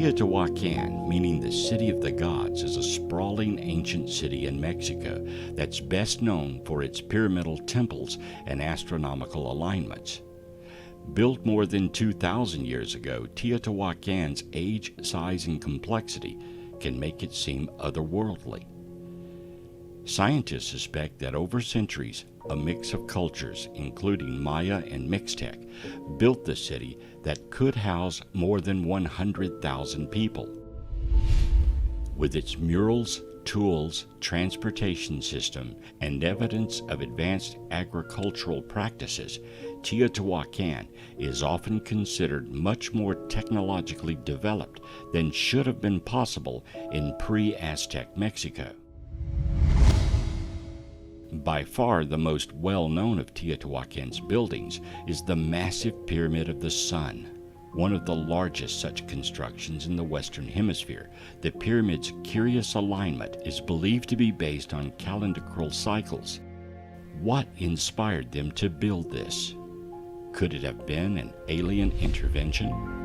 Teotihuacan, meaning the city of the gods, is a sprawling ancient city in Mexico that's best known for its pyramidal temples and astronomical alignments. Built more than 2,000 years ago, Teotihuacan's age, size, and complexity can make it seem otherworldly. Scientists suspect that over centuries, a mix of cultures, including Maya and Mixtec, built the city that could house more than 100,000 people. With its murals, tools, transportation system, and evidence of advanced agricultural practices, Teotihuacan is often considered much more technologically developed than should have been possible in pre-Aztec Mexico. By far the most well-known of Teotihuacan's buildings is the massive Pyramid of the Sun, one of the largest such constructions in the Western Hemisphere. The pyramid's curious alignment is believed to be based on calendrical cycles. What inspired them to build this? Could it have been an alien intervention?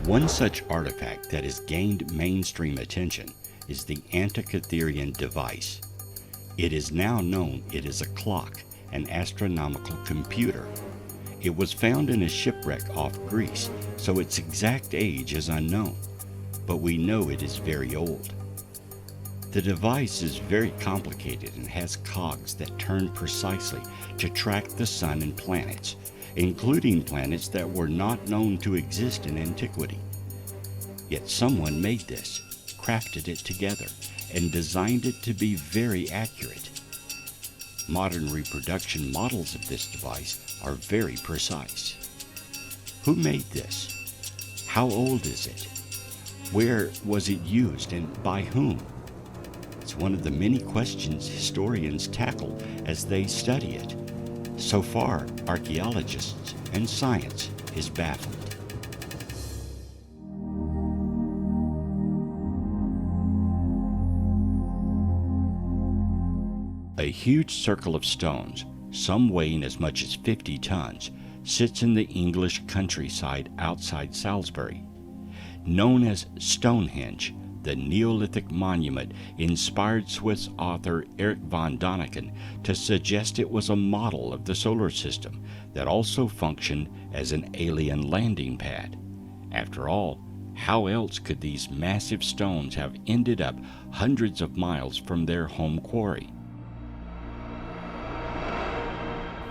One such artifact that has gained mainstream attention is the Antikythera device. It is now known it is a clock, an astronomical computer. It was found in a shipwreck off Greece, so its exact age is unknown, but we know it is very old. The device is very complicated and has cogs that turn precisely to track the sun and planets, including planets that were not known to exist in antiquity. Yet someone made this, crafted it together, and designed it to be very accurate. Modern reproduction models of this device are very precise. Who made this? How old is it? Where was it used and by whom? It's one of the many questions historians tackle as they study it. So far, archaeologists and science is baffled. A huge circle of stones, some weighing as much as 50 tons, sits in the English countryside outside Salisbury. Known as Stonehenge, the Neolithic monument inspired Swiss author Erich von Däniken to suggest it was a model of the solar system that also functioned as an alien landing pad. After all, how else could these massive stones have ended up hundreds of miles from their home quarry?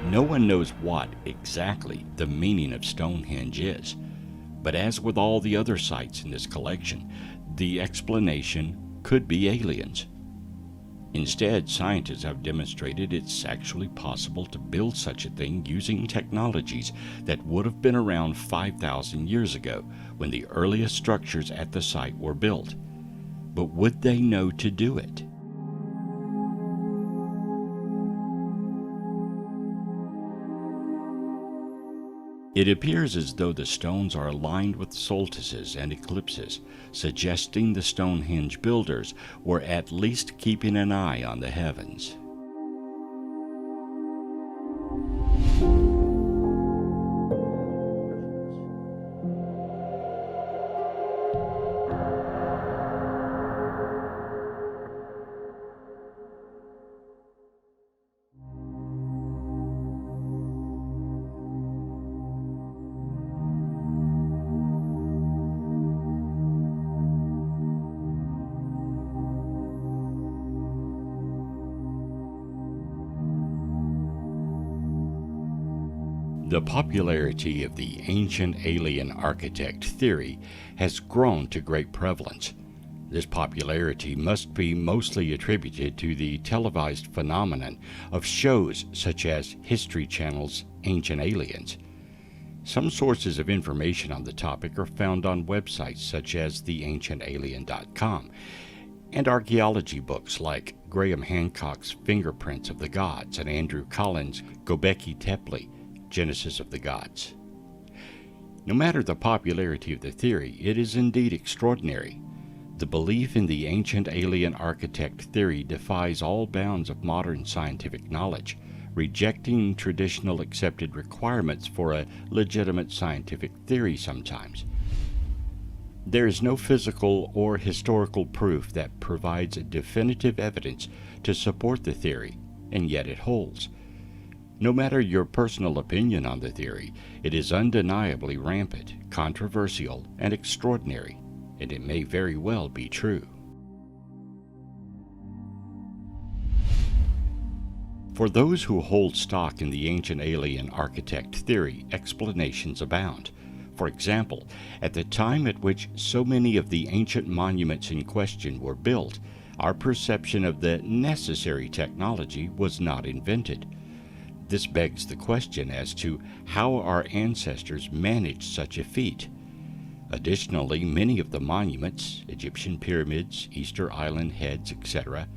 No one knows what exactly the meaning of Stonehenge is, but as with all the other sites in this collection, the explanation could be aliens. Instead, scientists have demonstrated it's actually possible to build such a thing using technologies that would have been around 5,000 years ago when the earliest structures at the site were built. But would they know to do it? It appears as though the stones are aligned with solstices and eclipses, suggesting the Stonehenge builders were at least keeping an eye on the heavens. The popularity of the ancient alien architect theory has grown to great prevalence. This popularity must be mostly attributed to the televised phenomenon of shows such as History Channel's Ancient Aliens. Some sources of information on the topic are found on websites such as theancientalien.com. and archaeology books like Graham Hancock's Fingerprints of the Gods and Andrew Collins' Göbekli Tepe, Genesis of the Gods. No matter the popularity of the theory, it is indeed extraordinary. The belief in the ancient alien architect theory defies all bounds of modern scientific knowledge, rejecting traditional accepted requirements for a legitimate scientific theory sometimes. There is no physical or historical proof that provides definitive evidence to support the theory, and yet it holds. No matter your personal opinion on the theory, it is undeniably rampant, controversial, and extraordinary, and it may very well be true. For those who hold stock in the ancient alien architect theory, explanations abound. For example, at the time at which so many of the ancient monuments in question were built, our perception of the necessary technology was not invented. This begs the question as to how our ancestors managed such a feat. Additionally, many of the monuments, Egyptian pyramids, Easter Island heads, etc.,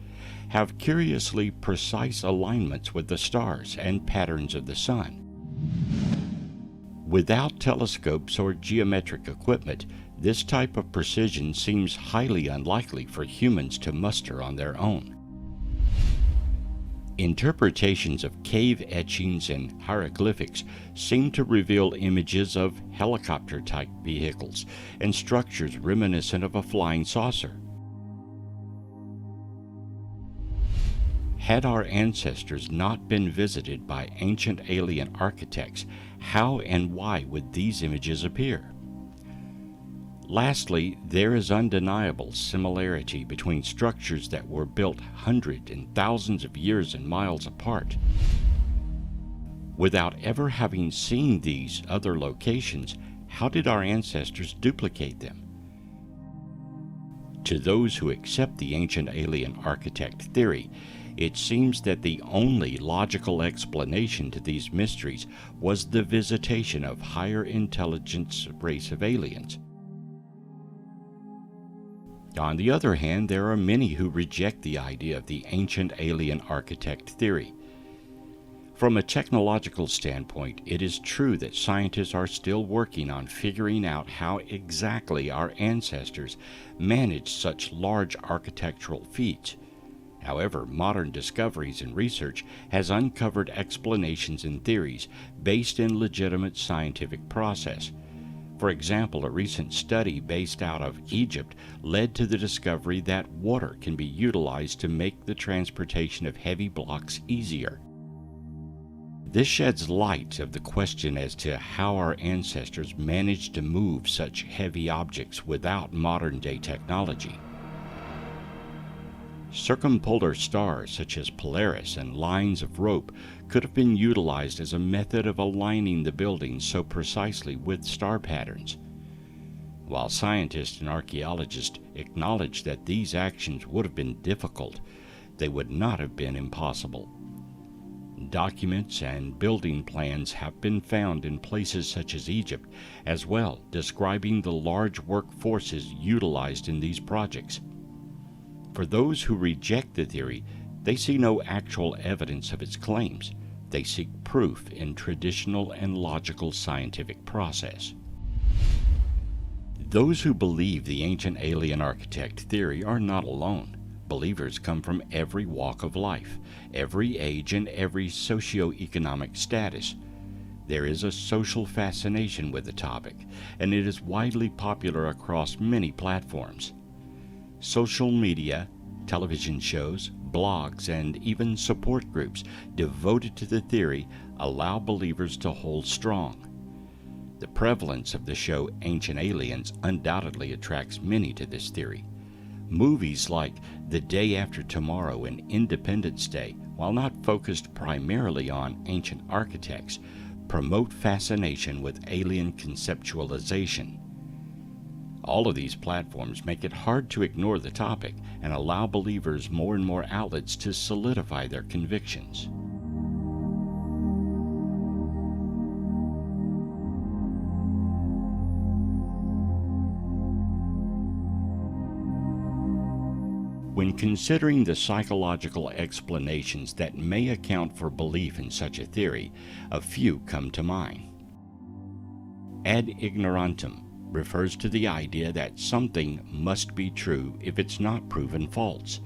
have curiously precise alignments with the stars and patterns of the sun. Without telescopes or geometric equipment, this type of precision seems highly unlikely for humans to muster on their own. Interpretations of cave etchings and hieroglyphics seem to reveal images of helicopter-type vehicles and structures reminiscent of a flying saucer. Had our ancestors not been visited by ancient alien architects, how and why would these images appear? Lastly, there is undeniable similarity between structures that were built hundreds and thousands of years and miles apart. Without ever having seen these other locations, how did our ancestors duplicate them? To those who accept the ancient alien architect theory, it seems that the only logical explanation to these mysteries was the visitation of higher intelligence race of aliens. On the other hand, there are many who reject the idea of the ancient alien architect theory. From a technological standpoint, it is true that scientists are still working on figuring out how exactly our ancestors managed such large architectural feats. However, modern discoveries and research has uncovered explanations and theories based in legitimate scientific process. For example, a recent study based out of Egypt led to the discovery that water can be utilized to make the transportation of heavy blocks easier. This sheds light of the question as to how our ancestors managed to move such heavy objects without modern-day technology. Circumpolar stars such as Polaris and lines of rope could have been utilized as a method of aligning the buildings so precisely with star patterns. While scientists and archaeologists acknowledge that these actions would have been difficult, they would not have been impossible. Documents and building plans have been found in places such as Egypt as well, describing the large workforces utilized in these projects. For those who reject the theory, they see no actual evidence of its claims. They seek proof in traditional and logical scientific process. Those who believe the ancient alien architect theory are not alone. Believers come from every walk of life, every age, and every socio-economic status. There is a social fascination with the topic, and it is widely popular across many platforms. Social media, television shows, blogs, and even support groups devoted to the theory allow believers to hold strong. The prevalence of the show Ancient Aliens undoubtedly attracts many to this theory. Movies like The Day After Tomorrow and Independence Day, while not focused primarily on ancient architects, promote fascination with alien conceptualization. All of these platforms make it hard to ignore the topic and allow believers more and more outlets to solidify their convictions. When considering the psychological explanations that may account for belief in such a theory, a few come to mind. Ad ignorantum refers to the idea that something must be true if it's not proven false.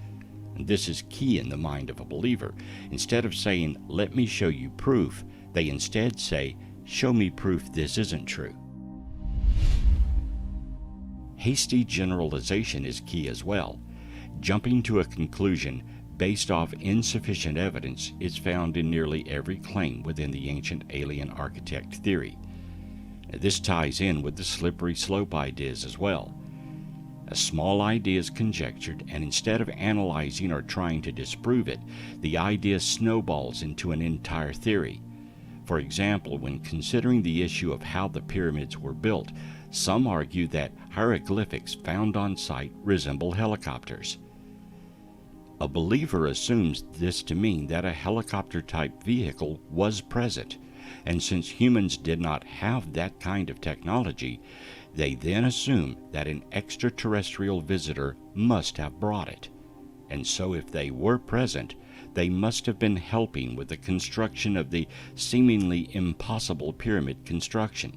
And this is key in the mind of a believer. Instead of saying, "Let me show you proof," they instead say, "Show me proof this isn't true." Hasty generalization is key as well. Jumping to a conclusion based off insufficient evidence is found in nearly every claim within the ancient alien architect theory. This ties in with the slippery slope ideas as well. A small idea is conjectured, and instead of analyzing or trying to disprove it, the idea snowballs into an entire theory. For example, when considering the issue of how the pyramids were built, some argue that hieroglyphics found on site resemble helicopters. A believer assumes this to mean that a helicopter-type vehicle was present, and since humans did not have that kind of technology, they then assume that an extraterrestrial visitor must have brought it. And so if they were present, they must have been helping with the construction of the seemingly impossible pyramid construction.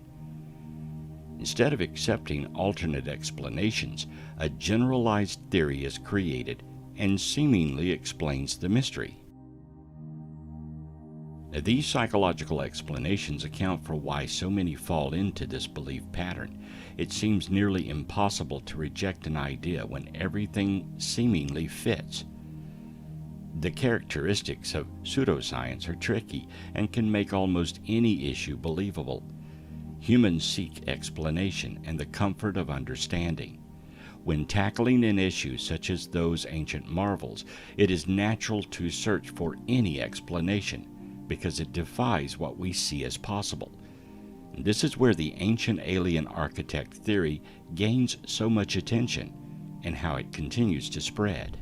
Instead of accepting alternate explanations, a generalized theory is created and seemingly explains the mystery. These psychological explanations account for why so many fall into this belief pattern. It seems nearly impossible to reject an idea when everything seemingly fits. The characteristics of pseudoscience are tricky and can make almost any issue believable. Humans seek explanation and the comfort of understanding. When tackling an issue such as those ancient marvels, it is natural to search for any explanation, because it defies what we see as possible. This is where the ancient alien architect theory gains so much attention, and how it continues to spread.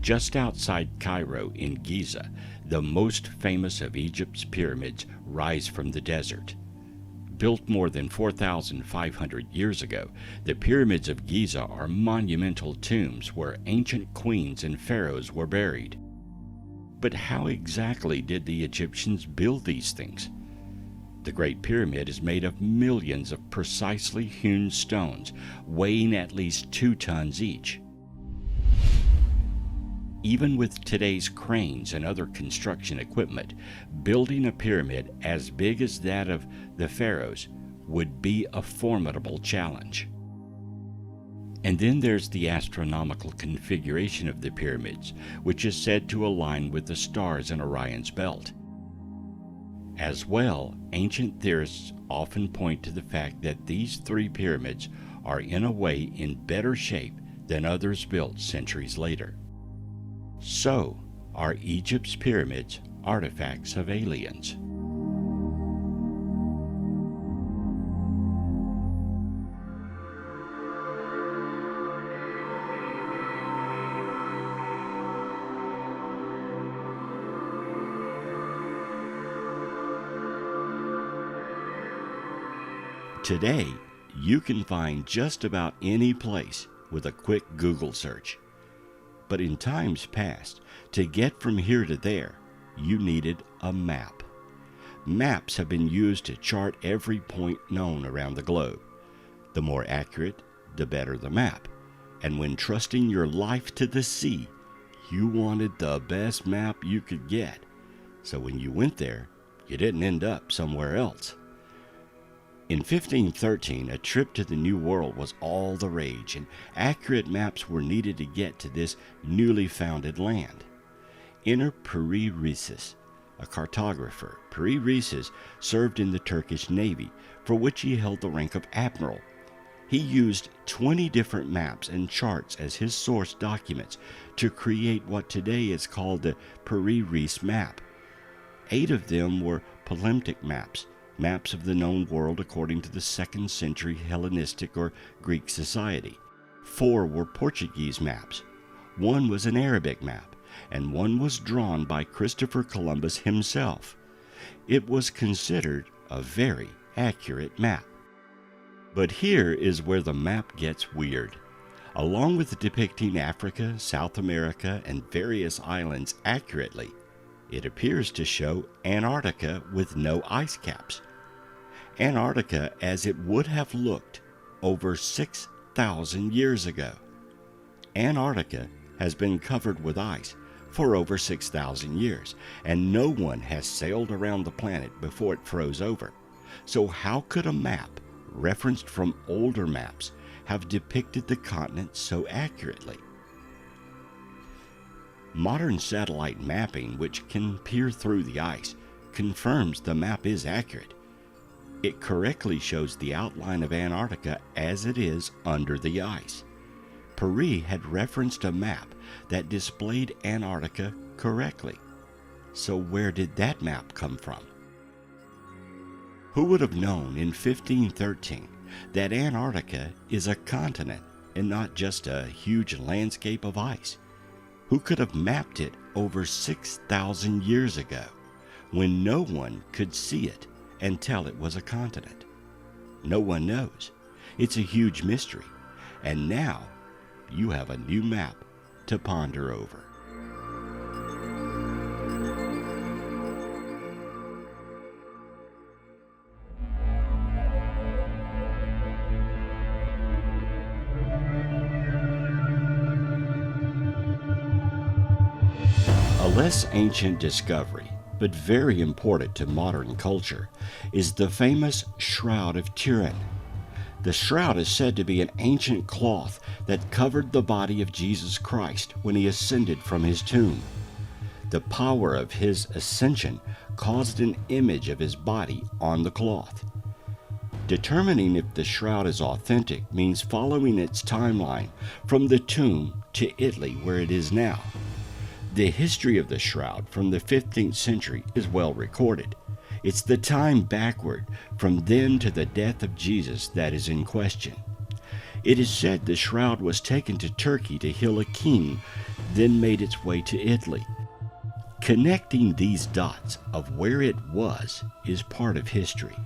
Just outside Cairo in Giza, the most famous of Egypt's pyramids rise from the desert. Built more than 4,500 years ago, the pyramids of Giza are monumental tombs where ancient queens and pharaohs were buried. But how exactly did the Egyptians build these things? The Great Pyramid is made of millions of precisely hewn stones, weighing at least 2 tons each. Even with today's cranes and other construction equipment, building a pyramid as big as that of the pharaohs would be a formidable challenge. And then there's the astronomical configuration of the pyramids, which is said to align with the stars in Orion's belt. As well, ancient theorists often point to the fact that these 3 pyramids are in a way in better shape than others built centuries later. So, are Egypt's pyramids artifacts of aliens? Today, you can find just about any place with a quick Google search. But in times past, to get from here to there, you needed a map. Maps have been used to chart every point known around the globe. The more accurate, the better the map. And when trusting your life to the sea, you wanted the best map you could get. So when you went there, you didn't end up somewhere else. In 1513, a trip to the New World was all the rage, and accurate maps were needed to get to this newly founded land. Enter Piri Reis, a cartographer. Piri Reis served in the Turkish Navy, for which he held the rank of admiral. He used 20 different maps and charts as his source documents to create what today is called the Piri Reis map. 8 of them were palimpsest maps, maps of the known world according to the 2nd century Hellenistic or Greek society. 4 were Portuguese maps. 1 was an Arabic map, and 1 was drawn by Christopher Columbus himself. It was considered a very accurate map. But here is where the map gets weird. Along with depicting Africa, South America, and various islands accurately, it appears to show Antarctica with no ice caps. Antarctica as it would have looked over 6,000 years ago. Antarctica has been covered with ice for over 6,000 years, and no one has sailed around the planet before it froze over. So how could a map, referenced from older maps, have depicted the continent so accurately? Modern satellite mapping, which can peer through the ice, confirms the map is accurate. It correctly shows the outline of Antarctica as it is under the ice. Piri had referenced a map that displayed Antarctica correctly. So where did that map come from? Who would have known in 1513 that Antarctica is a continent and not just a huge landscape of ice? Who could have mapped it over 6,000 years ago when no one could see it and tell it was a continent? No one knows. It's a huge mystery. And now you have a new map to ponder over. A less ancient discovery, but very important to modern culture, is the famous Shroud of Turin. The shroud is said to be an ancient cloth that covered the body of Jesus Christ when he ascended from his tomb. The power of his ascension caused an image of his body on the cloth. Determining if the shroud is authentic means following its timeline from the tomb to Italy, where it is now. The history of the shroud from the 15th century is well recorded. It's the time backward from then to the death of Jesus that is in question. It is said the shroud was taken to Turkey to heal a king, then made its way to Italy. Connecting these dots of where it was is part of history.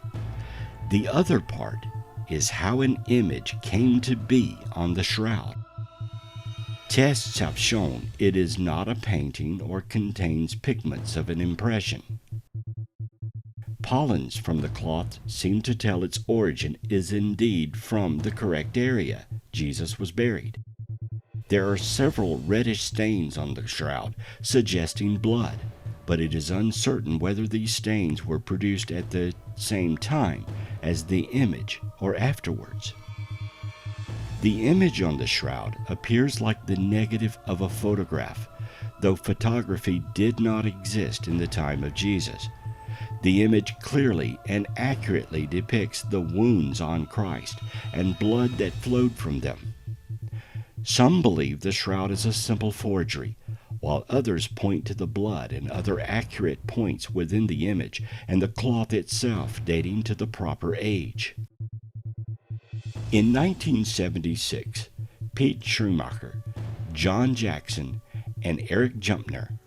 The other part is how an image came to be on the shroud. Tests have shown it is not a painting or contains pigments of an impression. Pollens from the cloth seem to tell its origin is indeed from the correct area Jesus was buried. There are several reddish stains on the shroud suggesting blood, but it is uncertain whether these stains were produced at the same time as the image or afterwards. The image on the shroud appears like the negative of a photograph, though photography did not exist in the time of Jesus. The image clearly and accurately depicts the wounds on Christ and blood that flowed from them. Some believe the shroud is a simple forgery, while others point to the blood and other accurate points within the image and the cloth itself dating to the proper age. In 1976, Pete Schumacher, John Jackson, and Eric Jumpner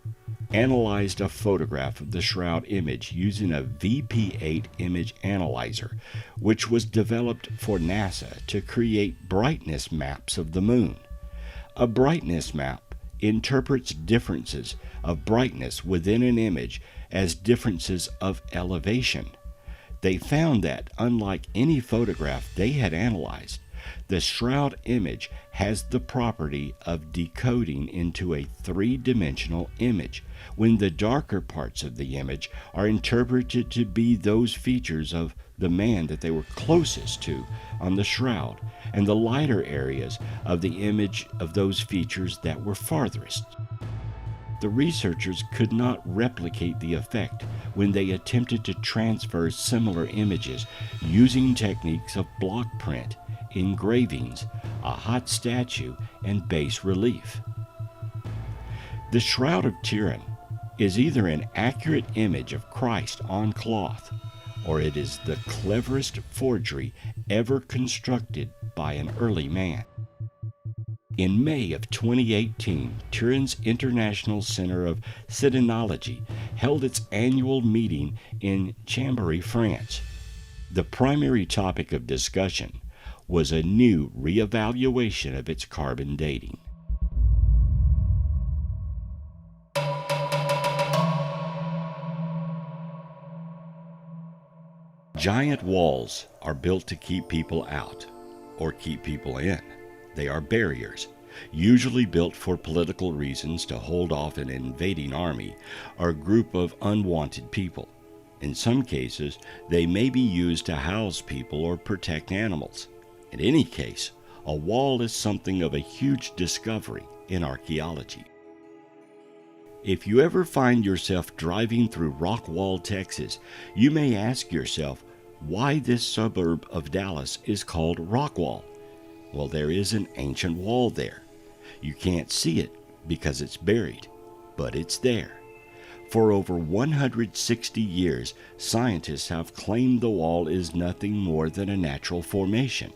analyzed a photograph of the shroud image using a VP8 image analyzer, which was developed for NASA to create brightness maps of the moon. A brightness map interprets differences of brightness within an image as differences of elevation. They found that, unlike any photograph they had analyzed, the shroud image has the property of decoding into a three-dimensional image, when the darker parts of the image are interpreted to be those features of the man that they were closest to on the shroud, and the lighter areas of the image of those features that were farthest. The researchers could not replicate the effect when they attempted to transfer similar images using techniques of block print, engravings, a hot statue, and bas relief. The Shroud of Turin is either an accurate image of Christ on cloth, or it is the cleverest forgery ever constructed by an early man. In May of 2018, Turin's International Center of Sidenology held its annual meeting in Chambéry, France. The primary topic of discussion was a new reevaluation of its carbon dating. Giant walls are built to keep people out, or keep people in. They are barriers, usually built for political reasons to hold off an invading army or a group of unwanted people. In some cases, they may be used to house people or protect animals. In any case, a wall is something of a huge discovery in archaeology. If you ever find yourself driving through Rockwall, Texas, you may ask yourself why this suburb of Dallas is called Rockwall. Well, there is an ancient wall there. You can't see it because it's buried, but it's there. For over 160 years, scientists have claimed the wall is nothing more than a natural formation.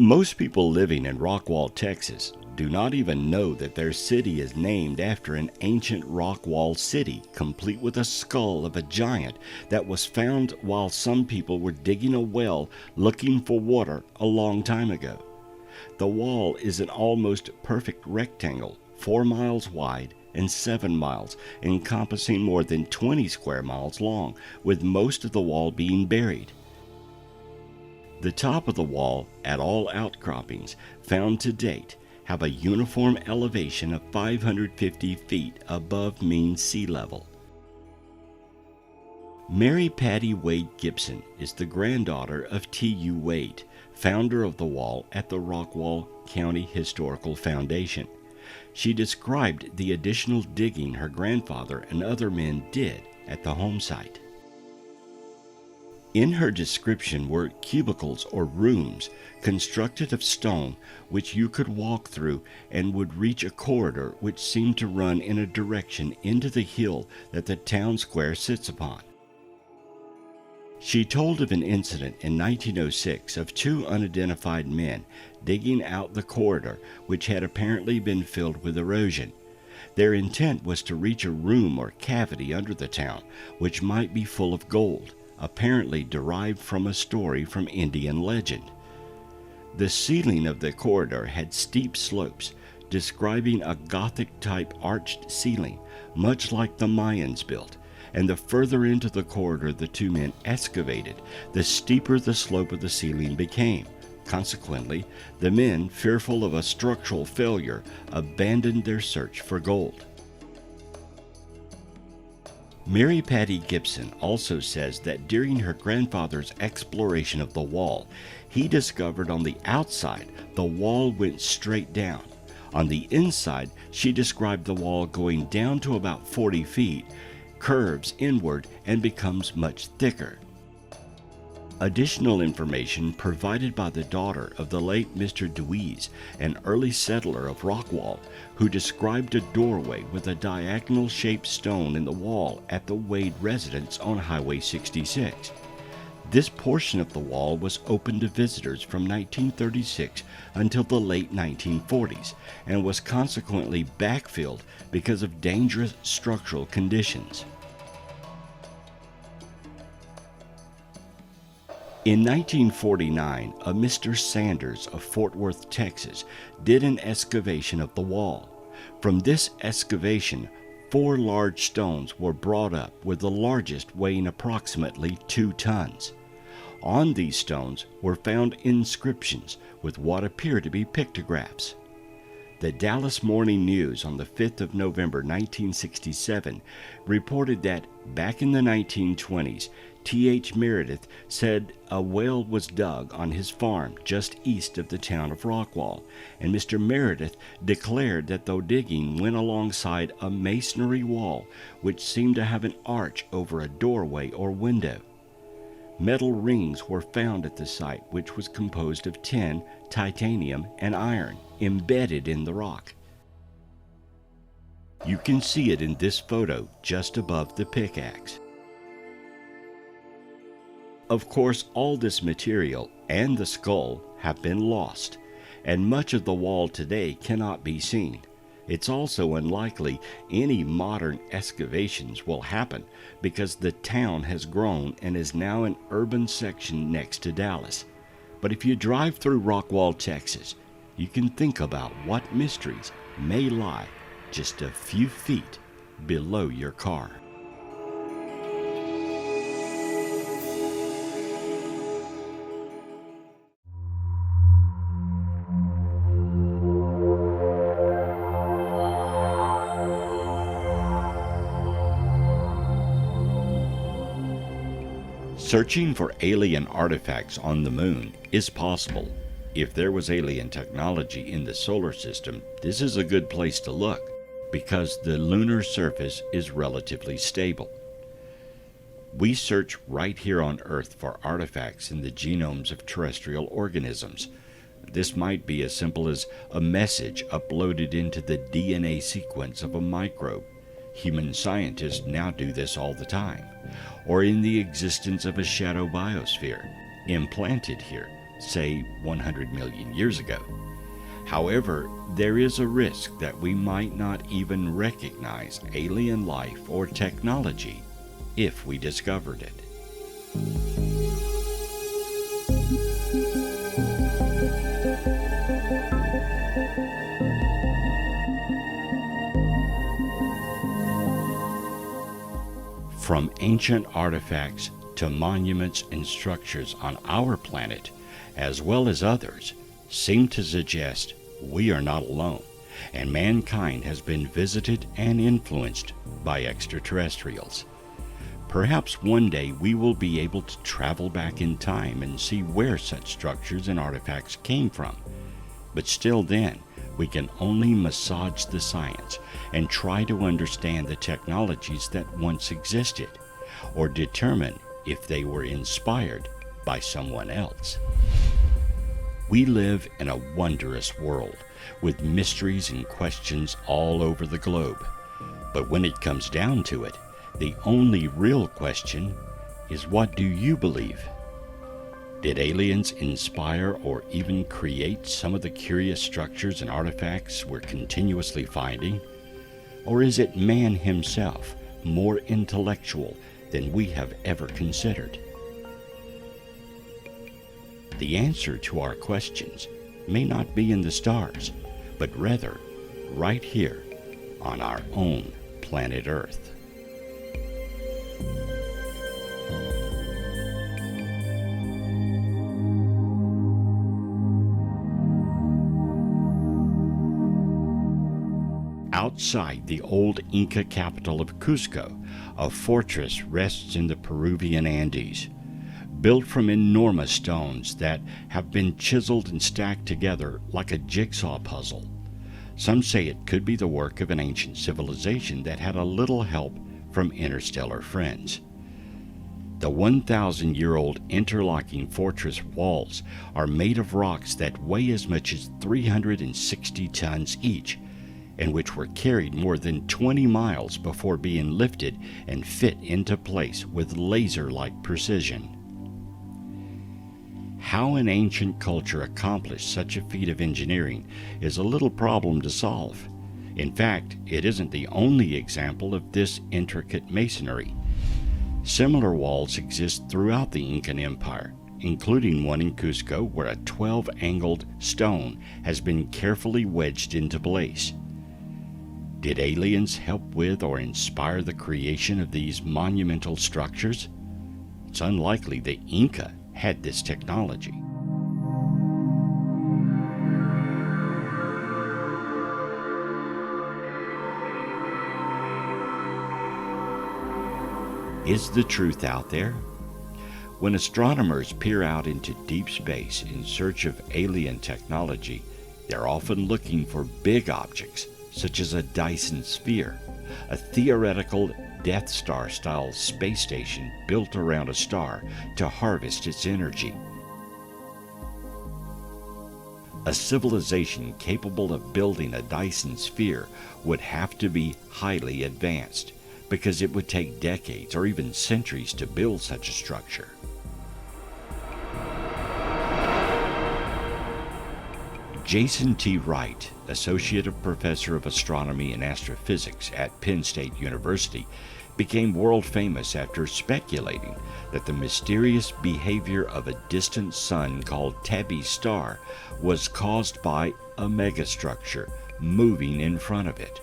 Most people living in Rockwall, Texas, do not even know that their city is named after an ancient rock wall city, complete with a skull of a giant that was found while some people were digging a well looking for water a long time ago. The wall is an almost perfect rectangle, 4 miles wide and 7 miles, encompassing more than 20 square miles long, with most of the wall being buried. The top of the wall, at all outcroppings found to date, have a uniform elevation of 550 feet above mean sea level. Mary Patty Wade Gibson is the granddaughter of T.U. Wade, founder of the wall at the Rockwall County Historical Foundation. She described the additional digging her grandfather and other men did at the home site. In her description were cubicles or rooms constructed of stone which you could walk through and would reach a corridor which seemed to run in a direction into the hill that the town square sits upon. She told of an incident in 1906 of 2 unidentified men digging out the corridor which had apparently been filled with erosion. Their intent was to reach a room or cavity under the town which might be full of gold, apparently derived from a story from Indian legend. The ceiling of the corridor had steep slopes, describing a Gothic-type arched ceiling, much like the Mayans built, and the further into the corridor the 2 men excavated, the steeper the slope of the ceiling became. Consequently, the men, fearful of a structural failure, abandoned their search for gold. Mary Patty Gibson also says that during her grandfather's exploration of the wall, he discovered on the outside the wall went straight down. On the inside, she described the wall going down to about 40 feet, curves inward, and becomes much thicker. Additional information provided by the daughter of the late Mr. Deweese, an early settler of Rockwall, who described a doorway with a diagonal-shaped stone in the wall at the Wade residence on Highway 66. This portion of the wall was open to visitors from 1936 until the late 1940s and was consequently backfilled because of dangerous structural conditions. In 1949, a Mr. Sanders of Fort Worth, Texas, did an excavation of the wall. From this excavation, 4 large stones were brought up, with the largest weighing approximately 2 tons. On these stones were found inscriptions with what appear to be pictographs. The Dallas Morning News on the 5th of November 1967 reported that back in the 1920s, T.H. Meredith said a well was dug on his farm just east of the town of Rockwall, and Mr. Meredith declared that the digging went alongside a masonry wall which seemed to have an arch over a doorway or window. Metal rings were found at the site, which was composed of tin, titanium, and iron, embedded in the rock. You can see it in this photo just above the pickaxe. Of course, all this material and the skull have been lost, and much of the wall today cannot be seen. It's also unlikely any modern excavations will happen because the town has grown and is now an urban section next to Dallas. But if you drive through Rockwall, Texas, you can think about what mysteries may lie just a few feet below your car. Searching for alien artifacts on the moon is possible. If there was alien technology in the solar system, this is a good place to look because the lunar surface is relatively stable. We search right here on Earth for artifacts in the genomes of terrestrial organisms. This might be as simple as a message uploaded into the DNA sequence of a microbe. Human scientists now do this all the time. Or in the existence of a shadow biosphere, implanted here, say 100 million years ago. However, there is a risk that we might not even recognize alien life or technology if we discovered it. From ancient artifacts to monuments and structures on our planet, as well as others, seem to suggest we are not alone, and mankind has been visited and influenced by extraterrestrials. Perhaps one day we will be able to travel back in time and see where such structures and artifacts came from. But still then, we can only massage the science and try to understand the technologies that once existed, or determine if they were inspired by someone else. We live in a wondrous world with mysteries and questions all over the globe. But when it comes down to it, the only real question is, what do you believe? Did aliens inspire or even create some of the curious structures and artifacts we're continuously finding? Or is it man himself, more intellectual than we have ever considered? The answer to our questions may not be in the stars, but rather right here on our own planet Earth. Outside the old Inca capital of Cusco, a fortress rests in the Peruvian Andes, built from enormous stones that have been chiseled and stacked together like a jigsaw puzzle. Some say it could be the work of an ancient civilization that had a little help from interstellar friends. The 1,000-year-old interlocking fortress walls are made of rocks that weigh as much as 360 tons each, and which were carried more than 20 miles before being lifted and fit into place with laser-like precision. How an ancient culture accomplished such a feat of engineering is a little problem to solve. In fact, it isn't the only example of this intricate masonry. Similar walls exist throughout the Incan Empire, including one in Cusco where a 12-angled stone has been carefully wedged into place. Did aliens help with or inspire the creation of these monumental structures? It's unlikely the Inca had this technology. Is the truth out there? When astronomers peer out into deep space in search of alien technology, they're often looking for big objects such as a Dyson sphere, a theoretical Death Star-style space station built around a star to harvest its energy. A civilization capable of building a Dyson sphere would have to be highly advanced, because it would take decades or even centuries to build such a structure. Jason T. Wright, Associate Professor of Astronomy and Astrophysics at Penn State University, became world famous after speculating that the mysterious behavior of a distant sun called Tabby's star was caused by a megastructure moving in front of it,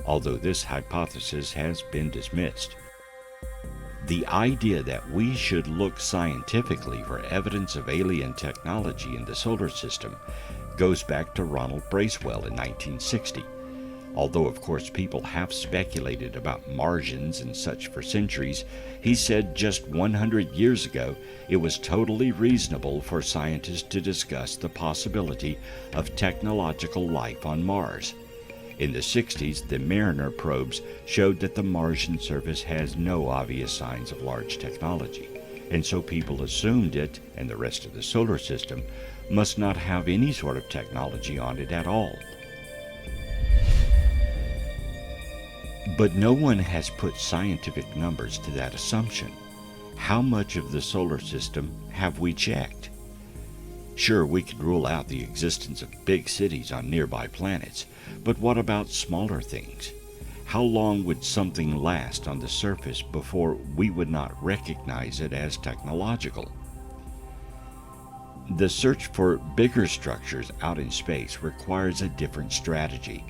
although this hypothesis has been dismissed. The idea that we should look scientifically for evidence of alien technology in the solar system goes back to Ronald Bracewell in 1960. Although, of course, people have speculated about Martians and such for centuries, he said just 100 years ago it was totally reasonable for scientists to discuss the possibility of technological life on Mars. In the 60s, the Mariner probes showed that the Martian surface has no obvious signs of large technology, and so people assumed it, and the rest of the solar system, must not have any sort of technology on it at all. But no one has put scientific numbers to that assumption. How much of the solar system have we checked? Sure, we could rule out the existence of big cities on nearby planets, but what about smaller things? How long would something last on the surface before we would not recognize it as technological? The search for bigger structures out in space requires a different strategy.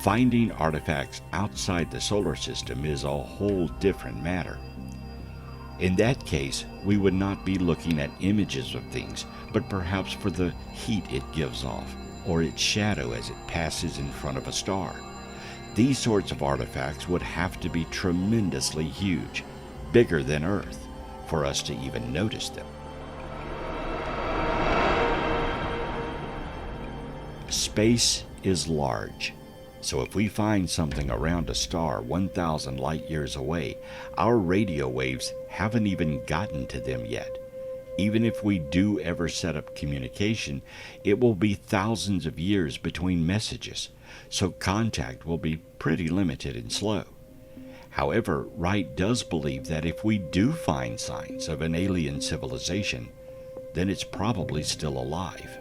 Finding artifacts outside the solar system is a whole different matter. In that case, we would not be looking at images of things, but perhaps for the heat it gives off, or its shadow as it passes in front of a star. These sorts of artifacts would have to be tremendously huge, bigger than Earth, for us to even notice them. Space is large. So if we find something around a star 1,000 light years away, our radio waves haven't even gotten to them yet. Even if we do ever set up communication, it will be thousands of years between messages, so contact will be pretty limited and slow. However, Wright does believe that if we do find signs of an alien civilization, then it's probably still alive.